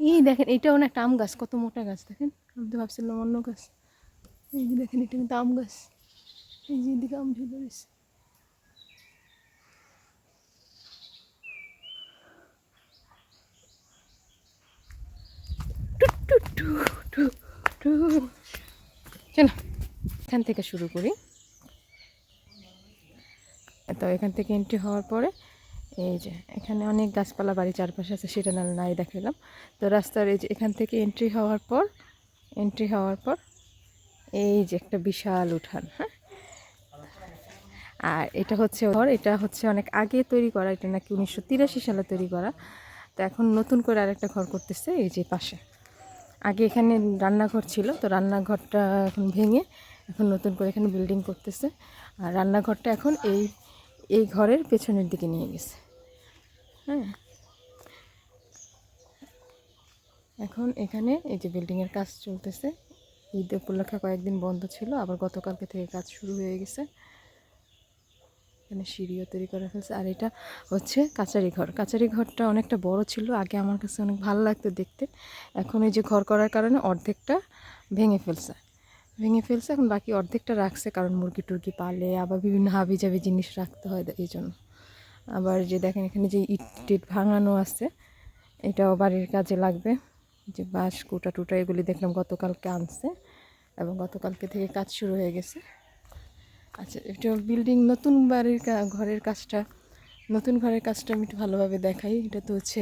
এই দেখেন, এটাও না একটা আম গাছ, কত মোটা গাছ দেখেন। আমি তো ভাবছিলাম অন্য গাছ। এই যে দেখেন, এটা কিন্তু আম গাছ। এই যে এদিকে আম ঝুলে রয়েছে। টু টু টু টু। চলো এখান থেকে শুরু করি। তো এখান থেকে এন্ট্রি হওয়ার পরে এই যে এখানে অনেক গাছপালা বাড়ি চারপাশে আছে, সেটা নাই দেখালাম। তো রাস্তার এই যে এখান থেকে এন্ট্রি হওয়ার পর এই যে একটা বিশাল উঠান, হ্যাঁ। আর এটা হচ্ছে ঘর, এটা হচ্ছে অনেক আগে তৈরি করা, এটা নাকি 1983 সালে তৈরি করা। তো এখন নতুন করে আরেকটা ঘর করতেছে এই যে পাশে। আগে এখানে রান্নাঘর ছিল, তো রান্নাঘরটা এখন ভেঙে এখন নতুন করে এখানে বিল্ডিং করতেছে। আর রান্নাঘরটা এখন এই ঘরের পেছনের দিকে নিয়ে গেছে, হ্যাঁ। এখন এখানে এই যে বিল্ডিংয়ের কাজ চলতেছে। ঈদ উপলক্ষে কয়েকদিন বন্ধ ছিল, আবার গতকালকে থেকে কাজ শুরু হয়ে গেছে। এখানে সিঁড়িও তৈরি করে ফেলছে। আর এটা হচ্ছে কাচারি ঘর। কাচারি ঘরটা অনেকটা বড় ছিল, আগে আমার কাছে অনেক ভালো লাগতো দেখতে। এখন এই যে ঘর করার কারণে অর্ধেকটা ভেঙে ফেলছে। এখন বাকি অর্ধেকটা রাখছে, কারণ মুরগি টুরগি পালে, আবার বিভিন্ন হাবিজাবি জিনিস রাখতে হয় এই জন্য। আবার যে দেখেন এখানে যে ইট টিট ভাঙানো আছে, এটাও বাড়ির কাজে লাগবে। যে বাঁশ কুটা টুটা এগুলি দেখলাম গতকালকে আনছে, এবং গতকালকে থেকে কাজ শুরু হয়ে গেছে। আচ্ছা, এটা বিল্ডিং নতুন বাড়ির নতুন ঘরের কাজটা আমি একটু ভালোভাবে দেখাই। এটা তো হচ্ছে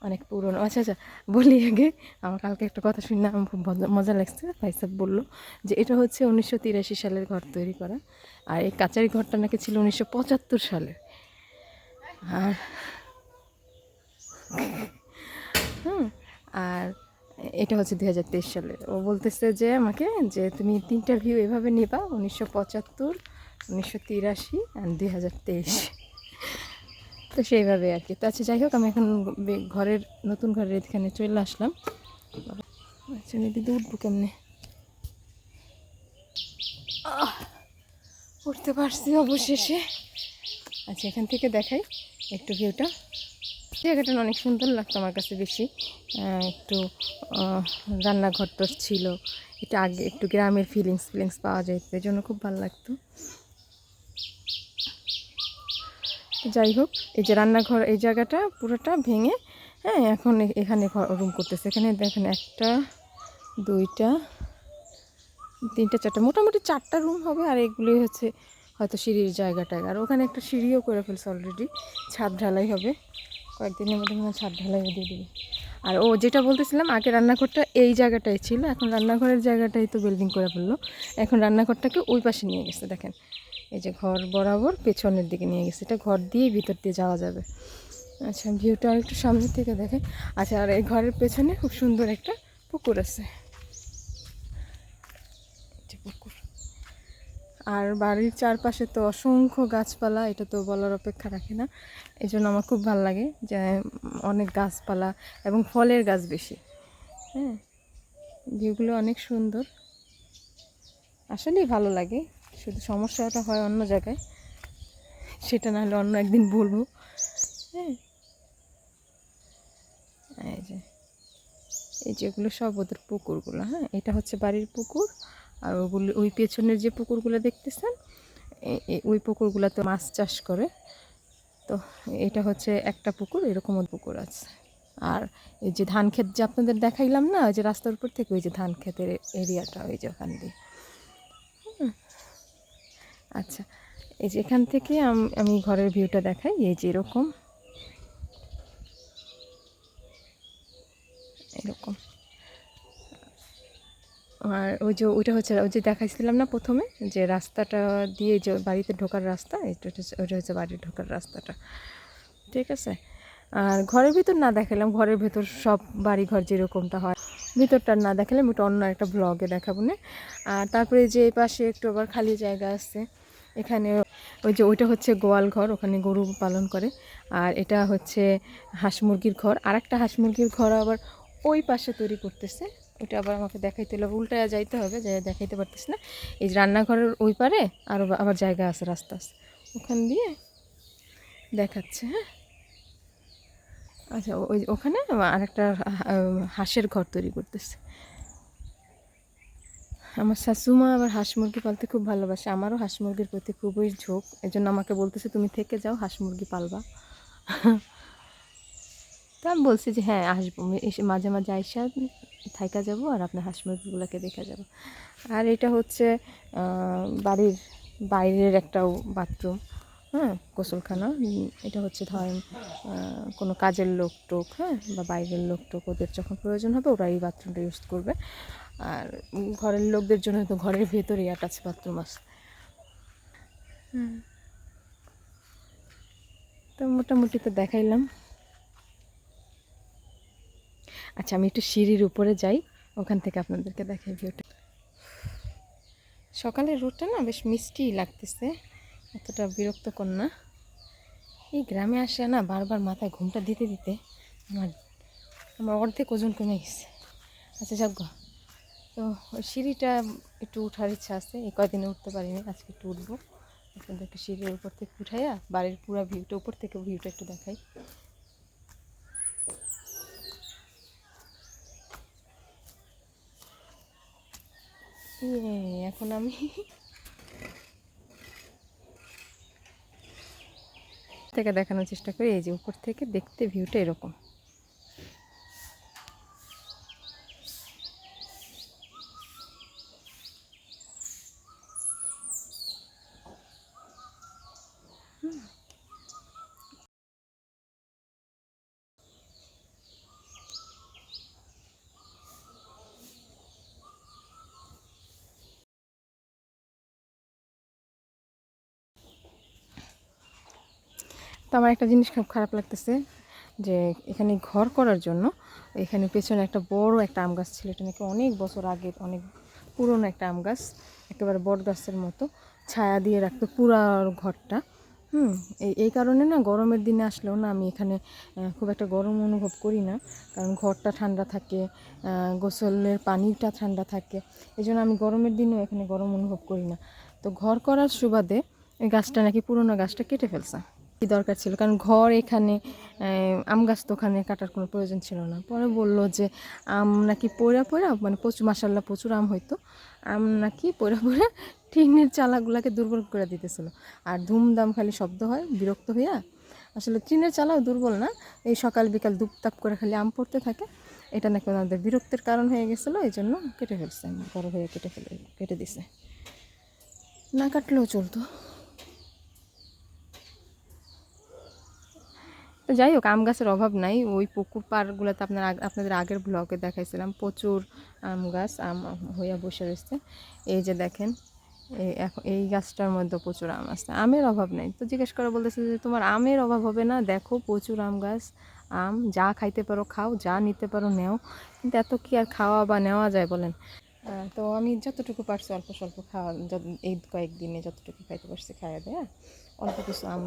অনেক পুরনো। আচ্ছা আচ্ছা, বলি আগে, আমার কালকে একটা কথা শুনে আমার খুব মজা লাগছে। ভাই সাহেব বললো যে এটা হচ্ছে 1983 সালের ঘর তৈরি করা, আর এই কাচারি ঘরটা নাকি ছিল 1975 সালে। আর আর এটা হচ্ছে 2023 সালে। ও বলতেছে যে আমাকে যে তুমি 3টা ভিউ এভাবে নিবা, 1975, 1983 আর 2023। তো সেইভাবে আর কি। তো আচ্ছা, যাই হোক, আমি এখন নতুন ঘরের এখানে চলে আসলাম। আচ্ছা, দিদি উঠবো কেমনে? উঠতে পারছি অবশেষে। আচ্ছা, এখান থেকে দেখাই একটু ভিউটা। জায়গাটা অনেক সুন্দর লাগতো আমার কাছে বেশি। একটু রান্নাঘরটা ছিল, এটা আগে একটু গ্রামের ফিলিংস পাওয়া যেত, এই জন্য খুব ভালো লাগতো। যাই হোক, এই যে রান্নাঘর, এই জায়গাটা পুরোটা ভেঙে, হ্যাঁ, এখন এখানে রুম করতেছে। এখানে দেখেন 1টা 2টা 3টা 4টা, মোটামুটি 4টা রুম হবে। আর এগুলি হচ্ছে হয়তো সিঁড়ির জায়গাটা। আর ওখানে একটা সিঁড়িও করে ফেলছে অলরেডি, ছাদ ঢালাই হবে কয়েকদিনের মধ্যে, মনে হয় ছাদ ঢালাই দিয়ে দেবে। আর ও যেটা বলতেছিলাম, আগে রান্নাঘরটা এই জায়গাটাই ছিল, এখন রান্নাঘরের জায়গাটাই তো বিল্ডিং করে ফেললো। এখন রান্নাঘরটাকে ওই পাশে নিয়ে গেছে, দেখেন এই যে ঘর বরাবর পেছনের দিকে নিয়ে গেছে। এটা ঘর দিয়েই ভিতর দিয়ে যাওয়া যাবে। আচ্ছা, ভিউটা আর একটু সামনের থেকে দেখে। আচ্ছা, আর এই ঘরের পেছনে খুব সুন্দর একটা পুকুর আছে, পুকুর। আর বাড়ির চারপাশে তো অসংখ্য গাছপালা, এটা তো বলার অপেক্ষা রাখে না। এই জন্য আমার খুব ভালো লাগে যে অনেক গাছপালা এবং ফলের গাছ বেশি, হ্যাঁ। ভিউগুলো অনেক সুন্দর, আসলেই ভালো লাগে। শুধু সমস্যাটা হয় অন্য জায়গায়, সেটা না হলে অন্য একদিন বলবো, হ্যাঁ। এই যেগুলো সব ওদের পুকুরগুলো, হ্যাঁ। এটা হচ্ছে বাড়ির পুকুর। আর ওগুলো ওই পেছনের যে পুকুরগুলো দেখতেছেন, ওই পুকুরগুলোতে মাছ চাষ করে। তো এটা হচ্ছে একটা পুকুর, এরকম পুকুর আছে। আর এই যে ধান ক্ষেত যে আপনাদের দেখাইলাম না, ওই যে রাস্তার উপর থেকে, ওই যে ধান ক্ষেতের এরিয়াটা, ওই যে ওখান দিয়ে। আচ্ছা, এই যে এখান থেকে আমি ঘরের ভিউটা দেখাই, এই যে এরকম এরকম। আর ওইটা হচ্ছে ওই যে দেখাইছিলাম না প্রথমে, যে রাস্তাটা দিয়ে যে বাড়িতে ঢোকার রাস্তা, ওইটা হচ্ছে বাড়ির ঢোকার রাস্তাটা, ঠিক আছে। আর ঘরের ভিতর না দেখালাম, ঘরের ভেতর সব বাড়ি ঘর যেরকমটা হয়, ভিতরটা না দেখালাম, ওটা অন্য একটা ব্লগে দেখাবো না। আর তারপরে যে পাশে একটু আবার খালি জায়গা আছে, এখানে ওই যে ওইটা হচ্ছে গোয়াল ঘর, ওখানে গরু পালন করে। আর এটা হচ্ছে হাঁস মুরগির ঘর। আর একটা হাঁস মুরগির ঘর আবার ওই পাশে তৈরি করতেছে, ওটা আবার আমাকে দেখাইতে হলে উল্টায় যাইতে হবে, যাই দেখাইতে পারতেছি না। এই রান্নাঘরের ওই পারে আরও আবার জায়গা আছে, রাস্তা আছে, ওখান দিয়ে দেখাচ্ছে, হ্যাঁ। আচ্ছা, ওই ওখানে আরেকটা হাঁসের ঘর তৈরি করতেছে। আমার শাশুমা আবার হাঁস মুরগি পালতে খুব ভালোবাসে, আমারও হাঁস মুরগির প্রতি খুবই ঝোঁক, এজন্য আমাকে বলতেছে তুমি থেকে যাও, হাঁস মুরগি পালবা। তা আমি বলছি যে হ্যাঁ আসবো, এসে মাঝে মাঝে আইসা থাইকা যাব আর আপনার হাঁস মুরগিগুলোকে দেখা যাব। আর এটা হচ্ছে বাড়ির বাইরের একটা বাথরুম, হ্যাঁ গোসলখানা। এটা হচ্ছে ধরেন কোনো কাজের লোক টোক, হ্যাঁ বা বাইরের লোক টোক, ওদের যখন প্রয়োজন হবে ওরা এই বাথরুমটা ইউজ করবে। আর ঘরের লোকদের জন্য তো ঘরের ভেতরেই অ্যাটাচ বাথরুম আছে। তো মোটামুটি তো দেখাইলাম। আচ্ছা আমি একটু সিঁড়ির উপরে যাই, ওখান থেকে আপনাদেরকে দেখাই ভিউটা। সকালের রোদটা না বেশ মিষ্টিই লাগতেছে, অতটা বিরক্তকর না। এই গ্রামে আসে না বারবার মাথায় ঘুমটা দিতে দিতে আমার আমার অর্ধেক ওজন কমে গেছে। আচ্ছা যাক, তো ওই সিঁড়িটা একটু উঠার ইচ্ছা আছে, এই কয়দিনে উঠতে পারিনি, আজকে একটু উঠবো। আপনাদেরকে সিঁড়ির উপর থেকে উঠাইয়া বাড়ির পুরো ভিউটা, উপর থেকে ভিউটা একটু দেখাই। এখন আমি থেকে দেখানোর চেষ্টা করি, এই যে উপর থেকে দেখতে ভিউটা এরকম। তো আমার একটা জিনিস খুব খারাপ লাগতেছে, যে এখানে ঘর করার জন্য এখানে পেছনে একটা বড় একটা আম গাছ ছিল, এটা নাকি অনেক বছর আগের, অনেক পুরনো একটা আম গাছ, একেবারে বট গাছের মতো ছায়া দিয়ে রাখতো পুরা ঘরটা। এই কারণে না গরমের দিনে আসলেও না আমি এখানে খুব একটা গরম অনুভব করি না, কারণ ঘরটা ঠান্ডা থাকে, গোসলের পানিটা ঠান্ডা থাকে, এই জন্য আমি গরমের দিনেও এখানে গরম অনুভব করি না। তো ঘর করার সুবাদে এই গাছটা নাকি পুরনো গাছটা কেটে ফেলছে। কি দরকার ছিল, কারণ ঘর এখানে, আম গাছ তো ওখানে কাটার কোনো প্রয়োজন ছিল না। পরে বলল যে আম নাকি পইড়া পইড়া, মানে প্রচুর মাসাল্লাহ প্রচুর আম হইতো, আম নাকি পইড়া পইড়া টিনের চালাগুলোকে দুর্বল করে দিতেছিল, আর ধুমধাম খালি শব্দ হয়, বিরক্ত হইয়া। আসলে টিনের চালাও দুর্বল না, এই সকাল বিকাল দুপতাপ করে খালি আম পড়তে থাকে, এটা নাকি ওনাদের বিরক্তের কারণ হয়ে গেছিলো, এই জন্য কেটে ফেলছে, বড় হয়ে কেটে দিছে, না কাটলেও চলতো। তো যাই হোক, আম গাছের অভাব নাই, ওই পুকুর পাড়গুলোতে আপনাদের আগের ব্লগে দেখাইছিলাম প্রচুর আম গাছ, আম হইয়া বসে রয়েছে। এই যে দেখেন, এই গাছটার মধ্যে প্রচুর আম আছে, আমের অভাব নাই। তো জিজ্ঞেস করে বলতেছে যে তোমার আমের অভাব হবে না, দেখো প্রচুর আম গাছ, আম যা খাইতে পারো খাও, যা নিতে পারো নেও, কিন্তু এত কি আর খাওয়া বা নেওয়া যায় বলেন। তো আমি যতটুকু পারছি অল্প স্বল্প খাওয়া, এই কয়েকদিনে যতটুকু খাইতে পারছি খাইয়া দেয়া, অল্প কিছু আম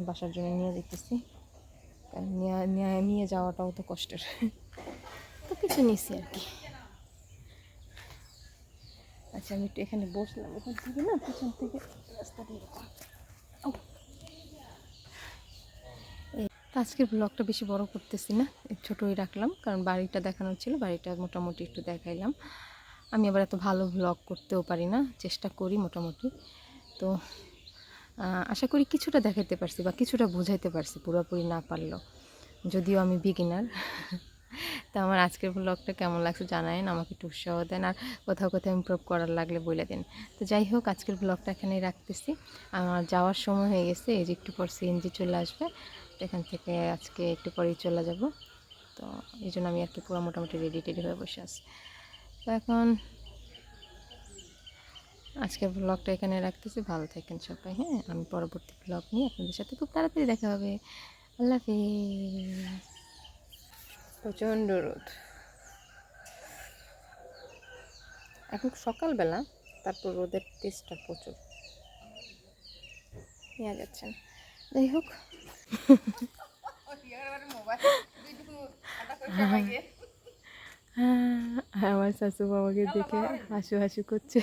বাসার জন্য নিয়ে যেতেছি, কারণ নিয়ে যাওয়াটাও তো কষ্টের। তো কিছু নিছি আর কি। আচ্ছা আমি একটু এখানে বসলাম, এখান থেকে না পিছন থেকে রাস্তাটা এরকম। আজকের ব্লগটা বেশি বড় করতেছি না, ছোটোই রাখলাম, কারণ বাড়িটা দেখানোর ছিল, বাড়িটা মোটামুটি একটু দেখাইলাম। আমি আবার এত ভালো ব্লগ করতেও পারি না, চেষ্টা করি মোটামুটি। তো আশা করি কিছুটা দেখাতে পারছি বা কিছুটা বোঝাইতে পারছি, পুরোপুরি না পারলেও, যদিও আমি বিগিনার। তো আমার আজকের ব্লগটা কেমন লাগছে জানায়েন, আমাকে একটু উৎসাহ দেন, আর কোথাও কোথাও ইমপ্রুভ করার লাগলে বলে দেন। তো যাই হোক, আজকের ব্লগটা এখানেই রাখতেছি, আমার যাওয়ার সময় হয়ে গেছে, এই যে একটু পর সিএনজি চলে আসবে, এখান থেকে আজকে একটু পরেই চলে যাব। তো এই জন্য আমি আর কি পুরো মোটামুটি রেডি হয়ে বসে আছি। তো এখন আজকের ব্লগটা এখানে রাখতেছি, ভালো থাকেন সবাই, হ্যাঁ আমি পরবর্তী ব্লগ নিয়ে আপনাদের সাথে খুব তাড়াতাড়ি দেখা হবে। আল্লাহ হাফিজ। প্রচণ্ড রোদ, এখন সকালবেলা, তারপর রোদের তেজটা প্রচুর, নেওয়া যাচ্ছে না। যাই হোক, আমার শাশু বাবাকে দেখে হাসু হাসু করছে।